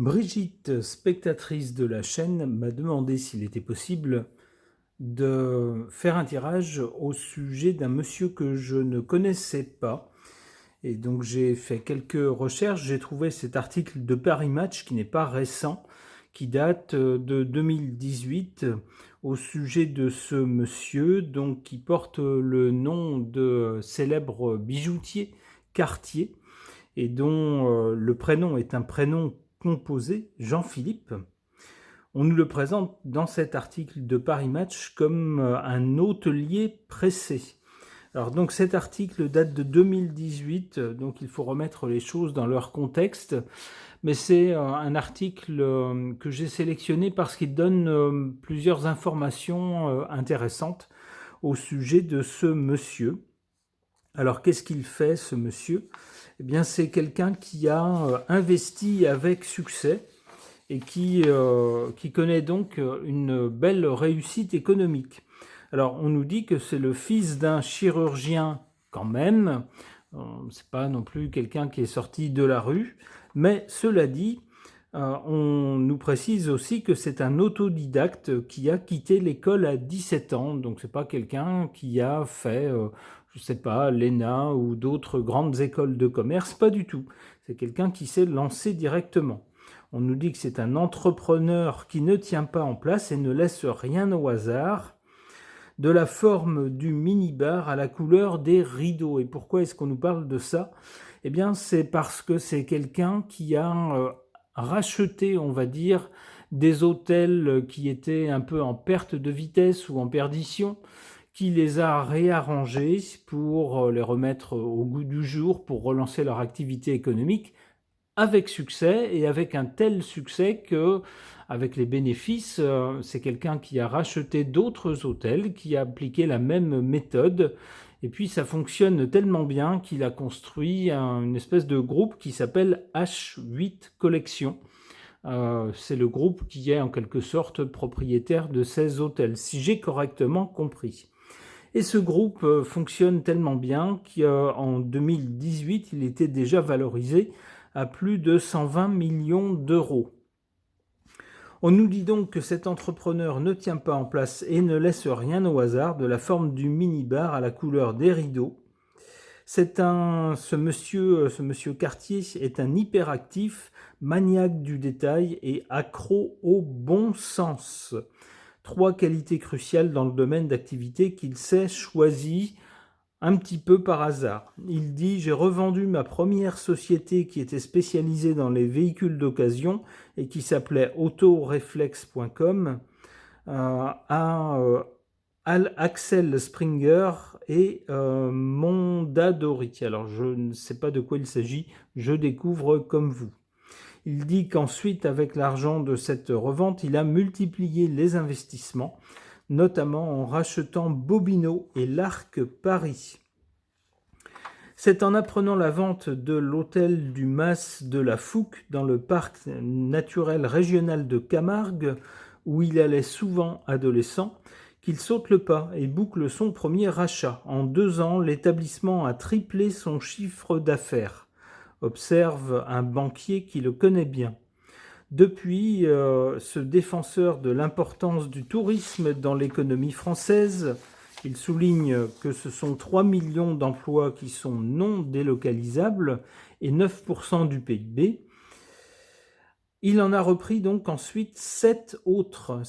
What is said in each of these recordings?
Brigitte, spectatrice de la chaîne, m'a demandé s'il était possible de faire un tirage au sujet d'un monsieur que je ne connaissais pas. Et donc j'ai fait quelques recherches, j'ai trouvé cet article de Paris Match qui n'est pas récent, qui date de 2018 au sujet de ce monsieur donc qui porte le nom de célèbre bijoutier Cartier et dont le prénom est un prénom composé, Jean-Philippe. On nous le présente dans cet article de Paris Match comme un hôtelier pressé. Alors donc cet article date de 2018, donc il faut remettre les choses dans leur contexte, mais c'est un article que j'ai sélectionné parce qu'il donne plusieurs informations intéressantes au sujet de ce monsieur. Alors qu'est-ce qu'il fait ce monsieur ? Eh bien c'est quelqu'un qui a investi avec succès et qui connaît donc une belle réussite économique. Alors on nous dit que c'est le fils d'un chirurgien quand même, c'est pas non plus quelqu'un qui est sorti de la rue, mais cela dit, on nous précise aussi que c'est un autodidacte qui a quitté l'école à 17 ans, donc c'est pas quelqu'un qui a fait, je sais pas, l'ENA ou d'autres grandes écoles de commerce, pas du tout. C'est quelqu'un qui s'est lancé directement. On nous dit que c'est un entrepreneur qui ne tient pas en place et ne laisse rien au hasard, de la forme du minibar à la couleur des rideaux. Et pourquoi est-ce qu'on nous parle de ça ? Eh bien, c'est parce que c'est quelqu'un qui a racheté, on va dire, des hôtels qui étaient un peu en perte de vitesse ou en perdition, qui les a réarrangés pour les remettre au goût du jour, pour relancer leur activité économique, avec succès et avec un tel succès que, avec les bénéfices, c'est quelqu'un qui a racheté d'autres hôtels, qui a appliqué la même méthode, et puis ça fonctionne tellement bien qu'il a construit une espèce de groupe qui s'appelle H8 Collection. C'est le groupe qui est en quelque sorte propriétaire de ces hôtels, si j'ai correctement compris. Et ce groupe fonctionne tellement bien qu'en 2018, il était déjà valorisé à plus de 120 millions d'euros. On nous dit donc que cet entrepreneur ne tient pas en place et ne laisse rien au hasard, de la forme du minibar à la couleur des rideaux. Ce monsieur Cartier est un hyperactif, maniaque du détail et accro au bon sens. 3 qualités cruciales dans le domaine d'activité qu'il s'est choisi un petit peu par hasard. Il dit « J'ai revendu ma première société qui était spécialisée dans les véhicules d'occasion et qui s'appelait autoreflex.com à Axel Springer et Mondadori. » Alors je ne sais pas de quoi il s'agit, je découvre comme vous. Il dit qu'ensuite, avec l'argent de cette revente, il a multiplié les investissements, notamment en rachetant Bobino et l'Arc Paris. C'est en apprenant la vente de l'hôtel du Mas de la Fouque dans le parc naturel régional de Camargue, où il allait souvent adolescent, qu'il saute le pas et boucle son premier rachat. En 2 ans, l'établissement a triplé son chiffre d'affaires, observe un banquier qui le connaît bien. Depuis, ce défenseur de l'importance du tourisme dans l'économie française, il souligne que ce sont 3 millions d'emplois qui sont non délocalisables et 9% du PIB. Il en a repris donc ensuite 7 autres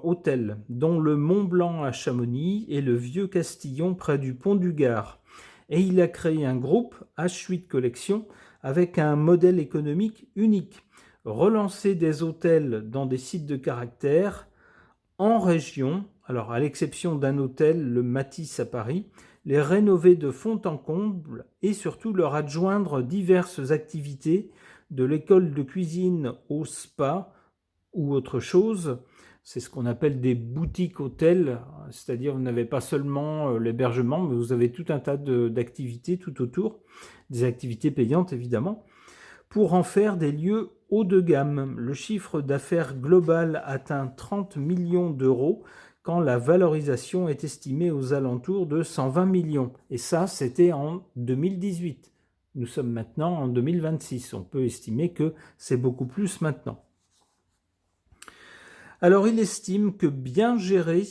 hôtels, dont le Mont Blanc à Chamonix et le Vieux Castillon près du Pont du Gard. Et il a créé un groupe, H8 Collection, avec un modèle économique unique. Relancer des hôtels dans des sites de caractère en région, alors à l'exception d'un hôtel, le Matisse à Paris, les rénover de fond en comble et surtout leur adjoindre diverses activités de l'école de cuisine au spa ou autre chose. C'est ce qu'on appelle des boutiques hôtels, c'est-à-dire vous n'avez pas seulement l'hébergement, mais vous avez tout un tas d'activités tout autour, des activités payantes évidemment, pour en faire des lieux haut de gamme. Le chiffre d'affaires global atteint 30 millions d'euros quand la valorisation est estimée aux alentours de 120 millions. Et ça, c'était en 2018. Nous sommes maintenant en 2026. On peut estimer que c'est beaucoup plus maintenant. Alors, il estime que bien gérer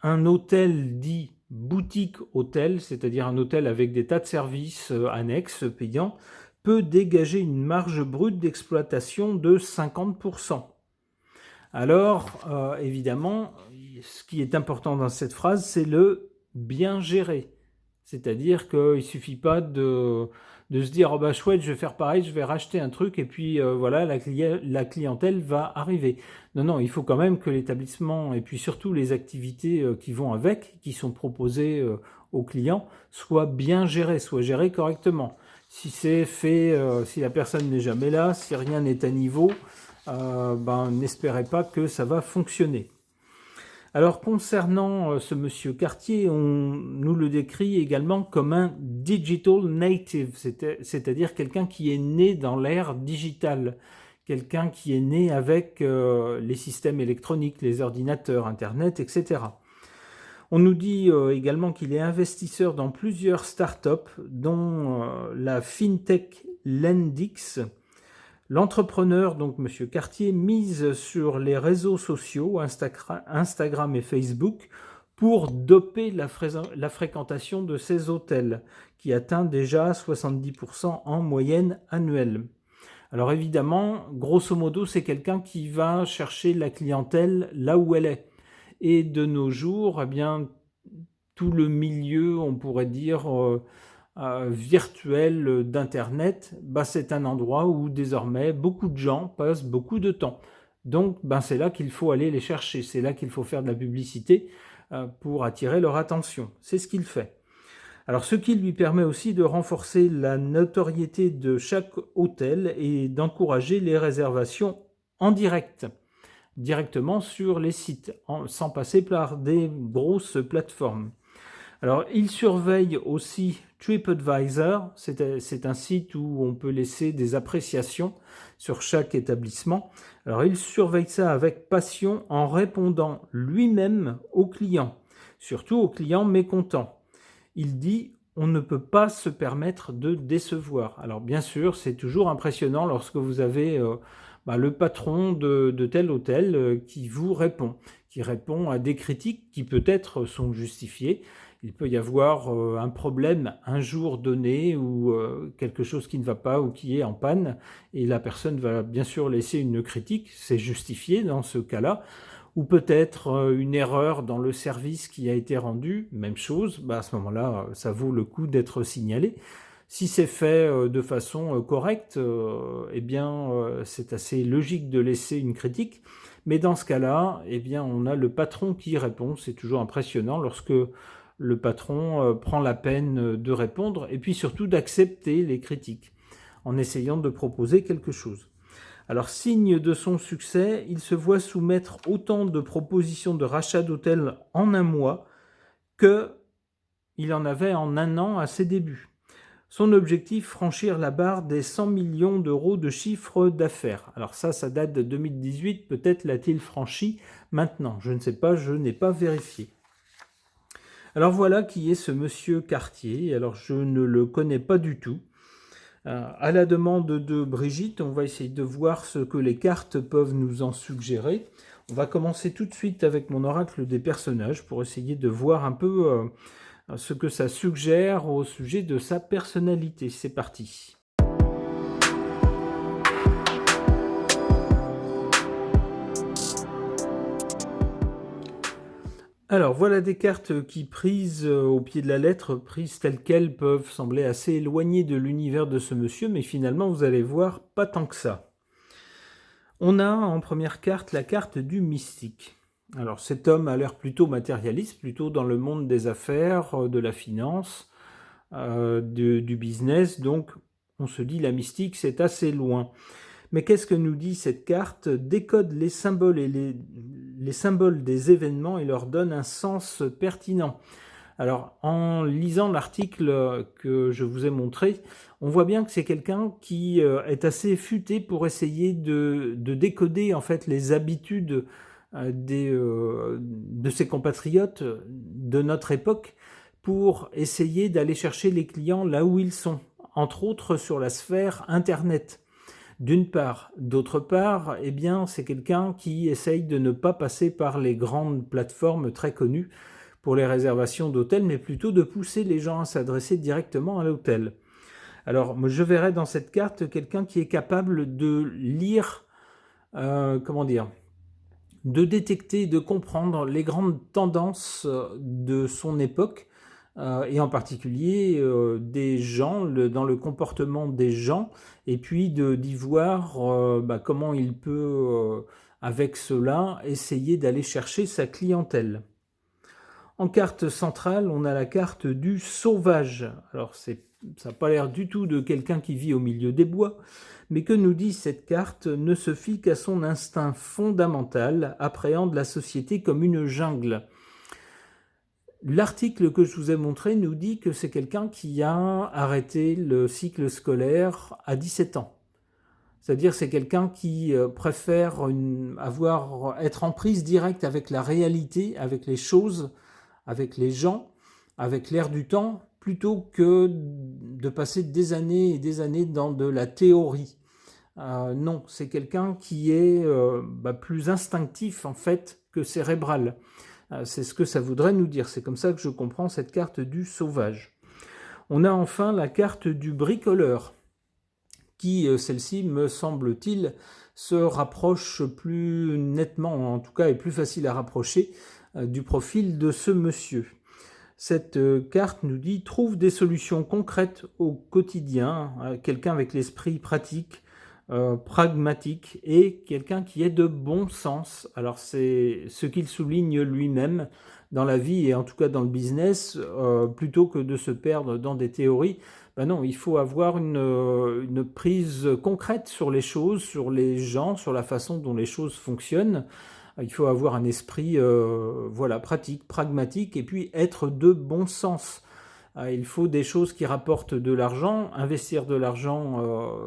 un hôtel dit boutique hôtel, c'est-à-dire un hôtel avec des tas de services annexes payants, peut dégager une marge brute d'exploitation de 50%. Alors, évidemment, ce qui est important dans cette phrase, c'est le bien gérer. C'est-à-dire qu'il ne suffit pas de se dire « oh bah chouette, je vais faire pareil, je vais racheter un truc et puis voilà, la clientèle va arriver ». Non, il faut quand même que l'établissement et puis surtout les activités qui vont avec, qui sont proposées aux clients, soient bien gérées, soient gérées correctement. Si c'est fait, si la personne n'est jamais là, si rien n'est à niveau, n'espérez pas que ça va fonctionner. Alors concernant ce monsieur Cartier, on nous le décrit également comme un digital native, c'est-à-dire quelqu'un qui est né dans l'ère digitale, quelqu'un qui est né avec les systèmes électroniques, les ordinateurs, Internet, etc. On nous dit également qu'il est investisseur dans plusieurs startups, dont la FinTech Lendix. L'entrepreneur, donc M. Cartier, mise sur les réseaux sociaux, Instagram et Facebook, pour doper la fréquentation de ces hôtels, qui atteint déjà 70% en moyenne annuelle. Alors évidemment, grosso modo, c'est quelqu'un qui va chercher la clientèle là où elle est. Et de nos jours, eh bien, tout le milieu, on pourrait dire, virtuel d'Internet, c'est un endroit où désormais beaucoup de gens passent beaucoup de temps. Donc c'est là qu'il faut aller les chercher, c'est là qu'il faut faire de la publicité pour attirer leur attention. C'est ce qu'il fait. Alors ce qui lui permet aussi de renforcer la notoriété de chaque hôtel et d'encourager les réservations en direct, directement sur les sites, sans passer par des grosses plateformes. Alors, il surveille aussi TripAdvisor, c'est un site où on peut laisser des appréciations sur chaque établissement. Alors, il surveille ça avec passion en répondant lui-même aux clients, surtout aux clients mécontents. Il dit « on ne peut pas se permettre de décevoir ». Alors, bien sûr, c'est toujours impressionnant lorsque vous avez le patron de tel hôtel qui vous répond, qui répond à des critiques qui peut-être sont justifiées. Il peut y avoir un problème un jour donné ou quelque chose qui ne va pas ou qui est en panne et la personne va bien sûr laisser une critique, c'est justifié dans ce cas-là, ou peut-être une erreur dans le service qui a été rendu, même chose, à ce moment-là, ça vaut le coup d'être signalé. Si c'est fait de façon correcte, c'est assez logique de laisser une critique, mais dans ce cas-là, on a le patron qui répond, c'est toujours impressionnant lorsque le patron prend la peine de répondre et puis surtout d'accepter les critiques en essayant de proposer quelque chose. Alors, signe de son succès, il se voit soumettre autant de propositions de rachat d'hôtels en un mois qu'il en avait en un an à ses débuts. Son objectif, franchir la barre des 100 millions d'euros de chiffre d'affaires. Alors ça date de 2018, peut-être l'a-t-il franchi maintenant, je ne sais pas, je n'ai pas vérifié. Alors voilà qui est ce monsieur Cartier. Alors je ne le connais pas du tout. À la demande de Brigitte, on va essayer de voir ce que les cartes peuvent nous en suggérer. On va commencer tout de suite avec mon oracle des personnages pour essayer de voir un peu ce que ça suggère au sujet de sa personnalité. C'est parti. Alors voilà des cartes qui, prises au pied de la lettre, prises telles quelles, peuvent sembler assez éloignées de l'univers de ce monsieur, mais finalement vous allez voir, pas tant que ça. On a en première carte la carte du mystique. Alors cet homme a l'air plutôt matérialiste, plutôt dans le monde des affaires, de la finance, du business, donc on se dit la mystique c'est assez loin. Mais qu'est-ce que nous dit cette carte? Décode les symboles et les symboles des événements et leur donne un sens pertinent. Alors, en lisant l'article que je vous ai montré, on voit bien que c'est quelqu'un qui est assez futé pour essayer de décoder en fait les habitudes de ses compatriotes de notre époque pour essayer d'aller chercher les clients là où ils sont, entre autres sur la sphère Internet. D'une part. D'autre part, eh bien, c'est quelqu'un qui essaye de ne pas passer par les grandes plateformes très connues pour les réservations d'hôtels, mais plutôt de pousser les gens à s'adresser directement à l'hôtel. Alors, je verrais dans cette carte quelqu'un qui est capable de lire, de détecter, de comprendre les grandes tendances de son époque, et en particulier des gens, dans le comportement des gens, et puis d'y voir comment il peut, avec cela, essayer d'aller chercher sa clientèle. En carte centrale, on a la carte du sauvage. Alors, ça n'a pas l'air du tout de quelqu'un qui vit au milieu des bois, mais que nous dit cette carte ne se fie qu'à son instinct fondamental, appréhende la société comme une jungle. L'article que je vous ai montré nous dit que c'est quelqu'un qui a arrêté le cycle scolaire à 17 ans. C'est-à-dire c'est quelqu'un qui préfère être en prise directe avec la réalité, avec les choses, avec les gens, avec l'air du temps, plutôt que de passer des années et des années dans de la théorie. Non, c'est quelqu'un qui est plus instinctif en fait que cérébral. C'est ce que ça voudrait nous dire. C'est comme ça que je comprends cette carte du sauvage. On a enfin la carte du bricoleur, qui, celle-ci, me semble-t-il, se rapproche plus nettement, en tout cas est plus facile à rapprocher du profil de ce monsieur. Cette carte nous dit « Trouve des solutions concrètes au quotidien », quelqu'un avec l'esprit pratique, pragmatique et quelqu'un qui est de bon sens. Alors c'est ce qu'il souligne lui-même dans la vie et en tout cas dans le business, plutôt que de se perdre dans des théories. Ben non, il faut avoir une prise concrète sur les choses, sur les gens, sur la façon dont les choses fonctionnent. Il faut avoir un esprit pratique, pragmatique et puis être de bon sens. Il faut des choses qui rapportent de l'argent. Investir de l'argent,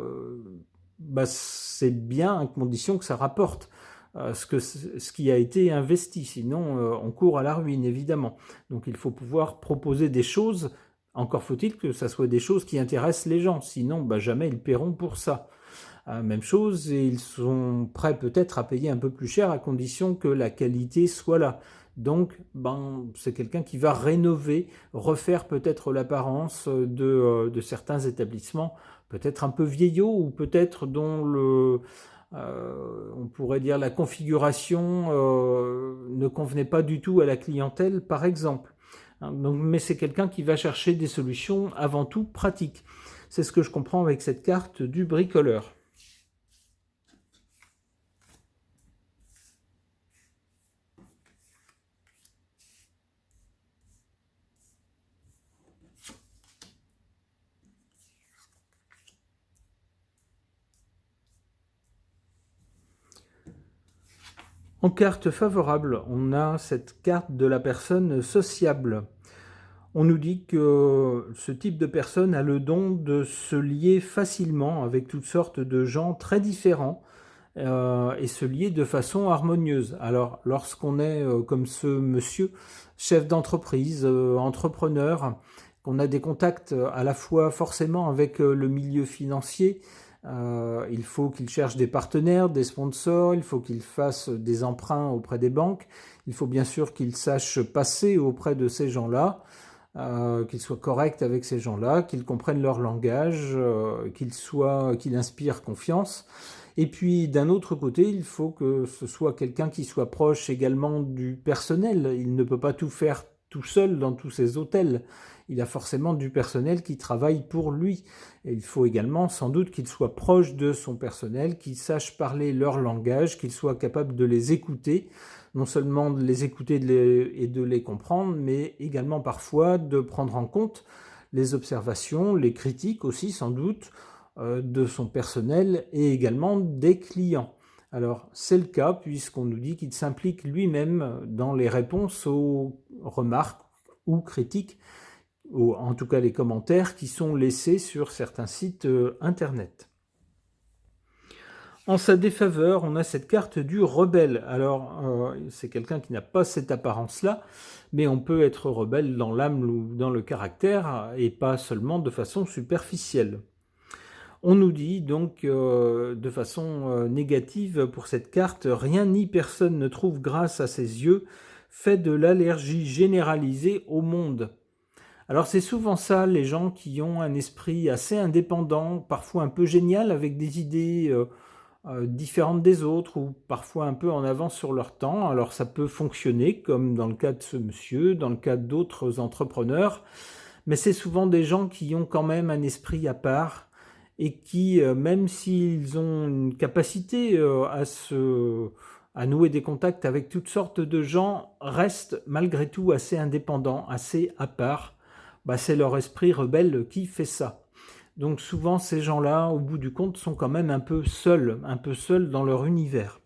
c'est bien à condition que ça rapporte ce qui a été investi. Sinon, on court à la ruine, évidemment. Donc il faut pouvoir proposer des choses. Encore faut-il que ça soit des choses qui intéressent les gens. Sinon, jamais ils paieront pour ça. Même chose, et ils sont prêts peut-être à payer un peu plus cher à condition que la qualité soit là. Donc, c'est quelqu'un qui va rénover, refaire peut-être l'apparence de certains établissements, peut-être un peu vieillots ou peut-être dont on pourrait dire la configuration ne convenait pas du tout à la clientèle, par exemple. Mais c'est quelqu'un qui va chercher des solutions avant tout pratiques. C'est ce que je comprends avec cette carte du bricoleur. En carte favorable, on a cette carte de la personne sociable. On nous dit que ce type de personne a le don de se lier facilement avec toutes sortes de gens très différents et se lier de façon harmonieuse. Alors, lorsqu'on est comme ce monsieur, chef d'entreprise, entrepreneur, qu'on a des contacts à la fois forcément avec le milieu financier, il faut qu'il cherche des partenaires, des sponsors, il faut qu'il fasse des emprunts auprès des banques, il faut bien sûr qu'il sache passer auprès de ces gens-là, qu'il soit correct avec ces gens-là, qu'il comprenne leur langage, qu'il inspire confiance. Et puis d'un autre côté, il faut que ce soit quelqu'un qui soit proche également du personnel. Il ne peut pas tout faire tout seul dans tous ces hôtels. Il a forcément du personnel qui travaille pour lui. Et il faut également sans doute qu'il soit proche de son personnel, qu'il sache parler leur langage, qu'il soit capable de les écouter, non seulement de les écouter et de les comprendre, mais également parfois de prendre en compte les observations, les critiques aussi sans doute, de son personnel et également des clients. Alors c'est le cas puisqu'on nous dit qu'il s'implique lui-même dans les réponses aux remarques ou critiques, ou en tout cas les commentaires qui sont laissés sur certains sites internet. En sa défaveur, on a cette carte du rebelle. Alors, c'est quelqu'un qui n'a pas cette apparence-là, mais on peut être rebelle dans l'âme ou dans le caractère, et pas seulement de façon superficielle. On nous dit donc de façon négative pour cette carte, rien ni personne ne trouve grâce à ses yeux, fait de l'allergie généralisée au monde. Alors c'est souvent ça, les gens qui ont un esprit assez indépendant, parfois un peu génial, avec des idées différentes des autres, ou parfois un peu en avance sur leur temps. Alors ça peut fonctionner, comme dans le cas de ce monsieur, dans le cas d'autres entrepreneurs, mais c'est souvent des gens qui ont quand même un esprit à part, et qui, même s'ils ont une capacité à nouer des contacts avec toutes sortes de gens, restent malgré tout assez indépendants, assez à part. C'est leur esprit rebelle qui fait ça. Donc souvent, ces gens-là, au bout du compte, sont quand même un peu seuls dans leur univers.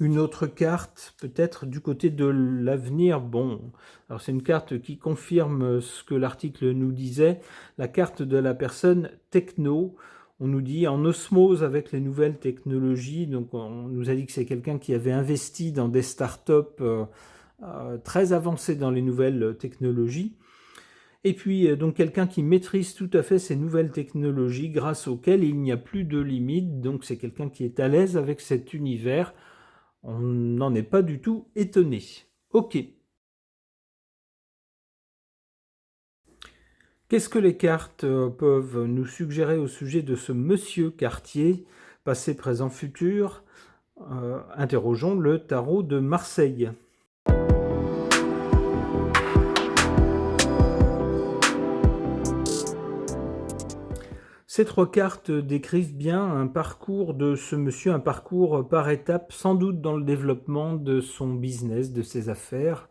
Une autre carte, peut-être du côté de l'avenir. Bon, alors c'est une carte qui confirme ce que l'article nous disait. La carte de la personne techno. On nous dit en osmose avec les nouvelles technologies. Donc on nous a dit que c'est quelqu'un qui avait investi dans des startups très avancées dans les nouvelles technologies. Et puis donc quelqu'un qui maîtrise tout à fait ces nouvelles technologies grâce auxquelles il n'y a plus de limites. Donc c'est quelqu'un qui est à l'aise avec cet univers. On n'en est pas du tout étonné. Ok. Qu'est-ce que les cartes peuvent nous suggérer au sujet de ce monsieur Cartier, passé, présent, futur? Interrogeons le tarot de Marseille. Ces trois cartes décrivent bien un parcours de ce monsieur, un parcours par étapes, sans doute dans le développement de son business, de ses affaires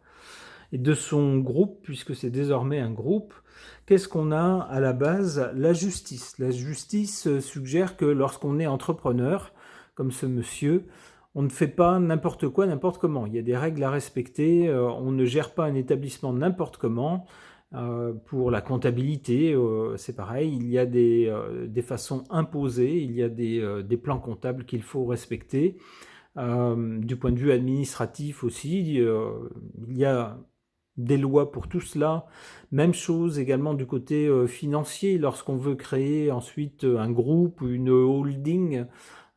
et de son groupe, puisque c'est désormais un groupe. Qu'est-ce qu'on a à la base? La justice. La justice suggère que lorsqu'on est entrepreneur, comme ce monsieur, on ne fait pas n'importe quoi, n'importe comment. Il y a des règles à respecter, on ne gère pas un établissement n'importe comment. Pour la comptabilité, c'est pareil, il y a des façons imposées, il y a des plans comptables qu'il faut respecter. Du point de vue administratif aussi, il y a des lois pour tout cela. Même chose également du côté financier, lorsqu'on veut créer ensuite un groupe, une holding,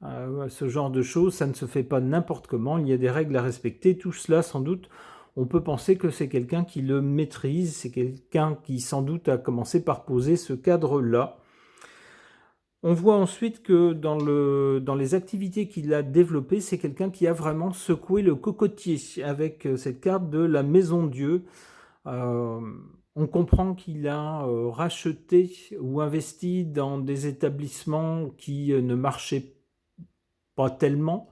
ce genre de choses, ça ne se fait pas n'importe comment, il y a des règles à respecter. Tout cela, sans doute, on peut penser que c'est quelqu'un qui le maîtrise, c'est quelqu'un qui sans doute a commencé par poser ce cadre-là. On voit ensuite que dans les activités qu'il a développées, c'est quelqu'un qui a vraiment secoué le cocotier avec cette carte de la Maison Dieu. On comprend qu'il a racheté ou investi dans des établissements qui ne marchaient pas tellement,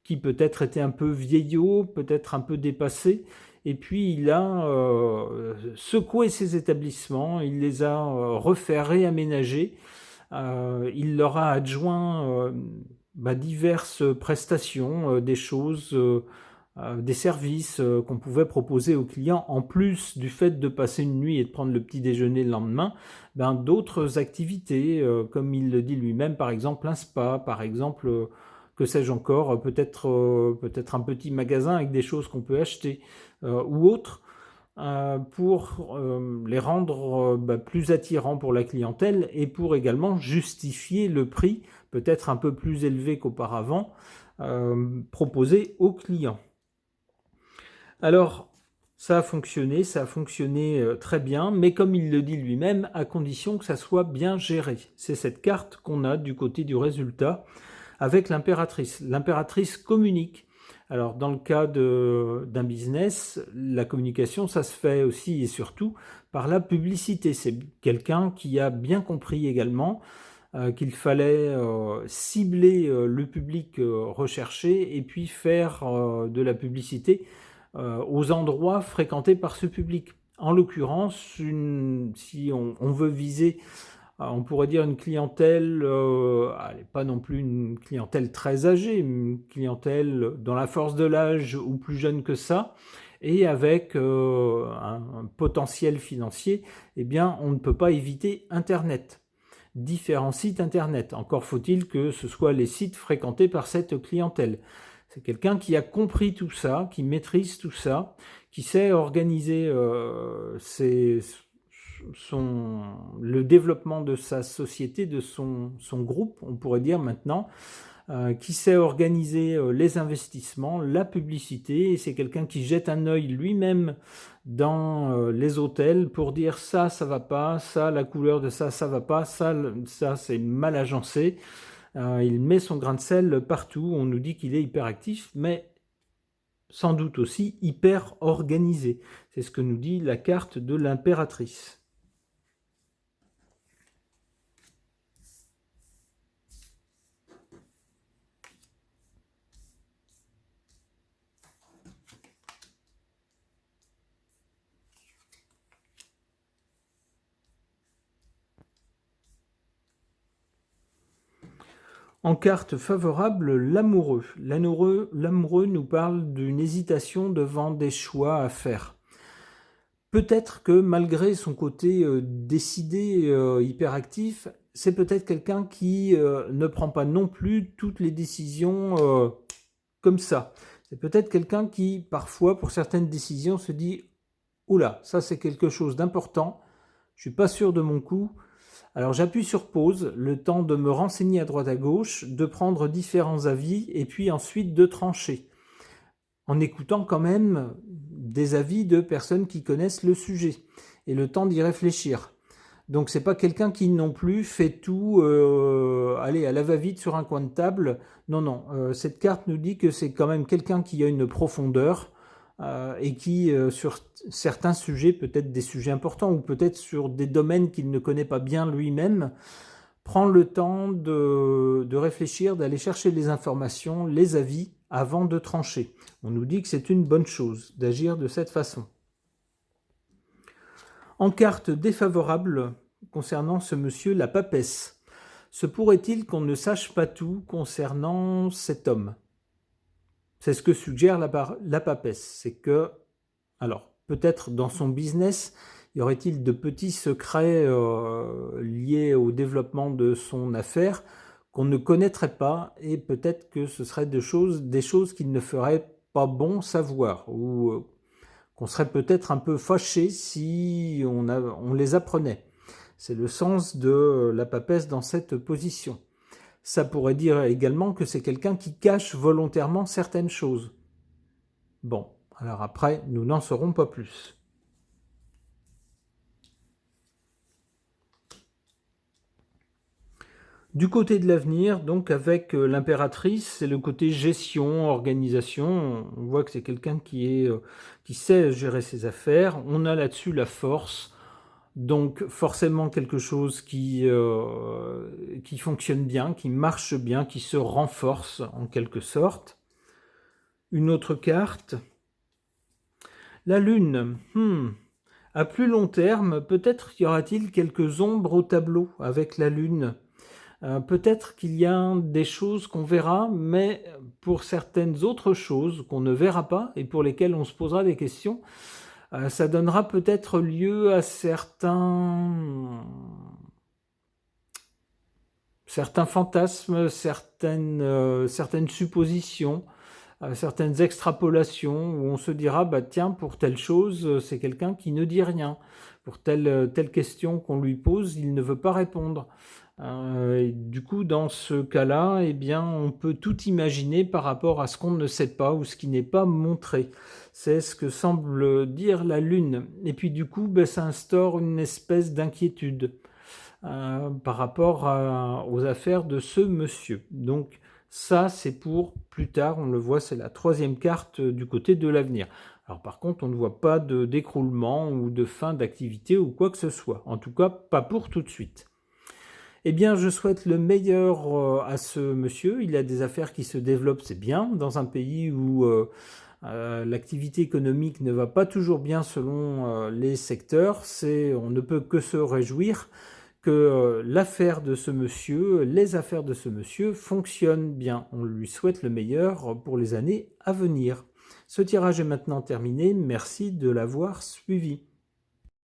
qui peut-être étaient un peu vieillots, peut-être un peu dépassés. Et puis il a secoué ces établissements, il les a refait réaménager. Il leur a adjoint diverses prestations, des choses, des services qu'on pouvait proposer aux clients, en plus du fait de passer une nuit et de prendre le petit déjeuner le lendemain, d'autres activités, comme il le dit lui-même, par exemple un spa, par exemple, que sais-je encore, peut-être un petit magasin avec des choses qu'on peut acheter, ou autre, pour les rendre plus attirants pour la clientèle et pour également justifier le prix peut-être un peu plus élevé qu'auparavant proposé aux clients. Alors ça a fonctionné très bien, mais comme il le dit lui-même, à condition que ça soit bien géré. C'est cette carte qu'on a du côté du résultat avec l'impératrice. L'impératrice communique. Alors, dans le cas d'un business, la communication, ça se fait aussi et surtout par la publicité. C'est quelqu'un qui a bien compris également qu'il fallait cibler le public recherché et puis faire de la publicité aux endroits fréquentés par ce public. En l'occurrence, si on veut viser, on pourrait dire une clientèle, pas non plus une clientèle très âgée, une clientèle dans la force de l'âge ou plus jeune que ça, et avec un potentiel financier, eh bien on ne peut pas éviter Internet. différents sites internet. Encore faut-il que ce soit les sites fréquentés par cette clientèle. C'est quelqu'un qui a compris tout ça, qui maîtrise tout ça, qui sait organiser le développement de sa société, de son groupe, on pourrait dire maintenant, qui sait organiser les investissements, la publicité, et c'est quelqu'un qui jette un œil lui-même dans les hôtels pour dire ça va pas, ça, la couleur de ça va pas, ça c'est mal agencé. Il met son grain de sel partout, on nous dit qu'il est hyperactif, mais sans doute aussi hyper organisé. C'est ce que nous dit la carte de l'impératrice. En carte favorable, l'amoureux. L'amoureux nous parle d'une hésitation devant des choix à faire. Peut-être que malgré son côté décidé, hyperactif, c'est peut-être quelqu'un qui ne prend pas non plus toutes les décisions comme ça. C'est peut-être quelqu'un qui, parfois, pour certaines décisions, se dit « Oula, ça c'est quelque chose d'important, je ne suis pas sûr de mon coup ». Alors j'appuie sur pause, le temps de me renseigner à droite à gauche, de prendre différents avis et puis ensuite de trancher. En écoutant quand même des avis de personnes qui connaissent le sujet et le temps d'y réfléchir. Donc c'est pas quelqu'un qui non plus fait tout à la va-vite sur un coin de table. Non, cette carte nous dit que c'est quand même quelqu'un qui a une profondeur et qui, sur certains sujets, peut-être des sujets importants ou peut-être sur des domaines qu'il ne connaît pas bien lui-même, prend le temps de réfléchir, d'aller chercher les informations, les avis, avant de trancher. On nous dit que c'est une bonne chose d'agir de cette façon. En carte défavorable, concernant ce monsieur, la papesse. Se pourrait-il qu'on ne sache pas tout concernant cet homme ? C'est ce que suggère la papesse. C'est que, alors, peut-être dans son business, y aurait-il de petits secrets liés au développement de son affaire qu'on ne connaîtrait pas, et peut-être que ce seraient des choses qu'il ne ferait pas bon savoir, ou qu'on serait peut-être un peu fâché si on les apprenait. C'est le sens de la papesse dans cette position. Ça pourrait dire également que c'est quelqu'un qui cache volontairement certaines choses. Bon, alors après, nous n'en saurons pas plus. Du côté de l'avenir, donc avec l'impératrice, c'est le côté gestion, organisation. On voit que c'est quelqu'un qui sait gérer ses affaires. On a là-dessus la force. Donc forcément quelque chose qui fonctionne bien, qui marche bien, qui se renforce en quelque sorte. Une autre carte. La Lune. À plus long terme, peut-être y aura-t-il quelques ombres au tableau avec la Lune. Peut-être qu'il y a des choses qu'on verra, mais pour certaines autres choses qu'on ne verra pas et pour lesquelles on se posera des questions, ça donnera peut-être lieu à certains fantasmes, certaines suppositions, certaines extrapolations où on se dira bah tiens, pour telle chose c'est quelqu'un qui ne dit rien, pour telle question qu'on lui pose il ne veut pas répondre. Et du coup dans ce cas-là eh bien on peut tout imaginer par rapport à ce qu'on ne sait pas ou ce qui n'est pas montré. C'est ce que semble dire la Lune. Et puis du coup ça instaure une espèce d'inquiétude par rapport aux affaires de ce monsieur. Donc ça, c'est pour plus tard, on le voit, c'est la troisième carte du côté de l'avenir. Alors par contre, on ne voit pas de d'écroulement ou de fin d'activité ou quoi que ce soit. En tout cas, pas pour tout de suite. Eh bien, je souhaite le meilleur à ce monsieur. Il a des affaires qui se développent, c'est bien, dans un pays où l'activité économique ne va pas toujours bien selon les secteurs. On ne peut que se réjouir que l'affaire de ce monsieur, les affaires de ce monsieur fonctionnent bien. On lui souhaite le meilleur pour les années à venir. Ce tirage est maintenant terminé. Merci de l'avoir suivi.